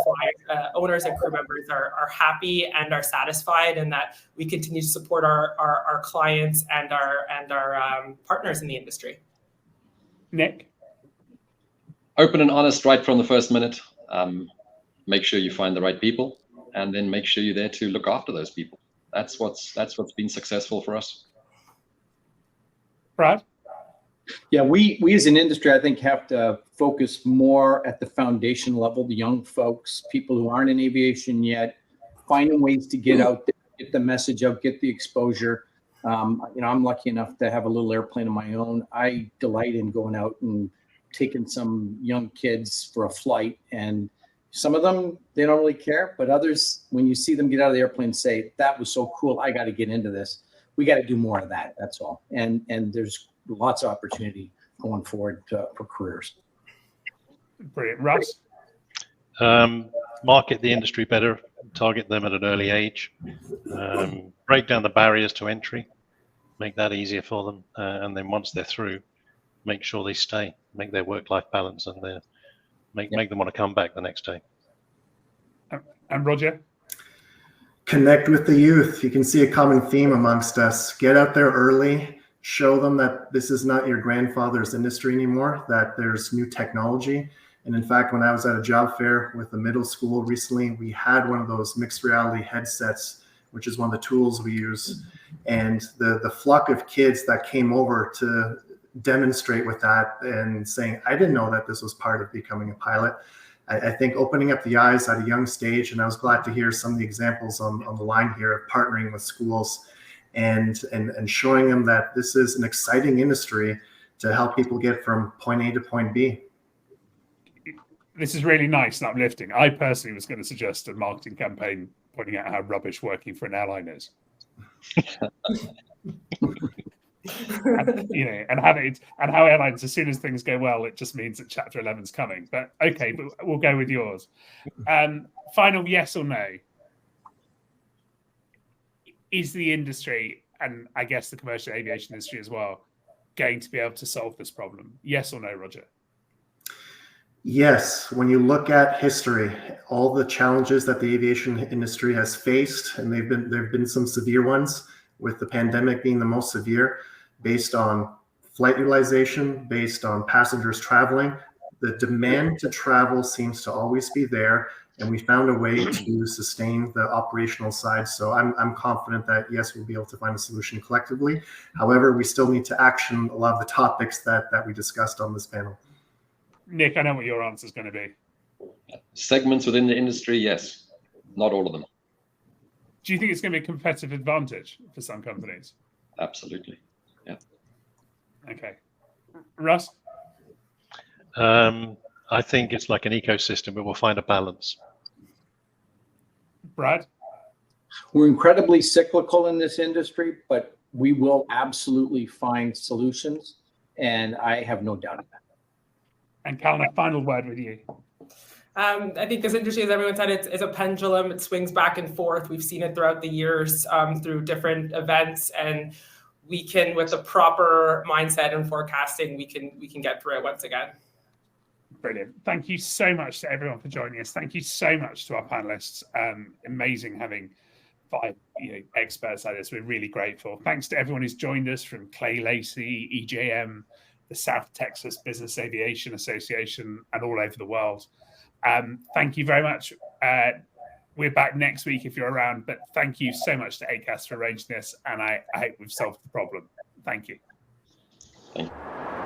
and crew members are happy and are satisfied, and that we continue to support our clients and our partners in the industry. Nick? Open and honest right from the first minute. Make sure you find the right people, and then make sure you're there to look after those people. That's what's been successful for us. Brad? Yeah, we as an industry, I think, have to focus more at the foundation level, the young folks, people who aren't in aviation yet, finding ways to get out there, get the message out, get the exposure. I'm lucky enough to have a little airplane of my own. I delight in going out and taking some young kids for a flight, and some of them, they don't really care, but others, when you see them get out of the airplane, say, that was so cool, I got to get into this. We got to do more of that. That's all. And there's lots of opportunity going forward for careers. Brilliant. Russ? Market the industry better, target them at an early age, break down the barriers to entry, make that easier for them, and then once they're through, make sure they stay, make their work-life balance, and make them want to come back the next day. And Roger? Connect with the youth. You can see a common theme amongst us. Get out there early, show them that this is not your grandfather's industry anymore, that there's new technology. And in fact, when I was at a job fair with the middle school recently, we had one of those mixed reality headsets, which is one of the tools we use. And the flock of kids that came over to demonstrate with that and saying, I didn't know that this was part of becoming a pilot. I think opening up the eyes at a young stage, and I was glad to hear some of the examples on the line here of partnering with schools and showing them that this is an exciting industry to help people get from point A to point B. This is really nice and uplifting. I personally was going to suggest a marketing campaign pointing out how rubbish working for an airline is. and how airlines, as soon as things go well, it just means that Chapter 11's coming. But okay, but we'll go with yours. Final yes or no? Is the industry, and I guess the commercial aviation industry as well, going to be able to solve this problem? Yes or no, Roger? Yes. When you look at history, all the challenges that the aviation industry has faced, and there've been some severe ones, with the pandemic being the most severe, based on flight utilization, based on passengers traveling. The demand to travel seems to always be there, and we found a way to sustain the operational side. So I'm confident that, yes, we'll be able to find a solution collectively. However, we still need to action a lot of the topics that we discussed on this panel. Nick, I know what your answer is going to be. Segments within the industry, yes. Not all of them. Do you think it's going to be a competitive advantage for some companies? Absolutely. Yeah. Okay. Russ? I think it's like an ecosystem, but we'll find a balance. Brad? We're incredibly cyclical in this industry, but we will absolutely find solutions, and I have no doubt of that. And Callan, a final word with you. I think this industry, as everyone said, it's a pendulum. It swings back and forth. We've seen it throughout the years through different events, and we can, with the proper mindset and forecasting, we can get through it once again. Brilliant. Thank you so much to everyone for joining us. Thank you so much to our panelists. Amazing having 5 experts like this. We're really grateful. Thanks to everyone who's joined us from Clay Lacey, EJM, the South Texas Business Aviation Association, and all over the world. Thank you very much. We're back next week if you're around, but thank you so much to ACAS for arranging this, and I hope we've solved the problem. Thank you. Thank you.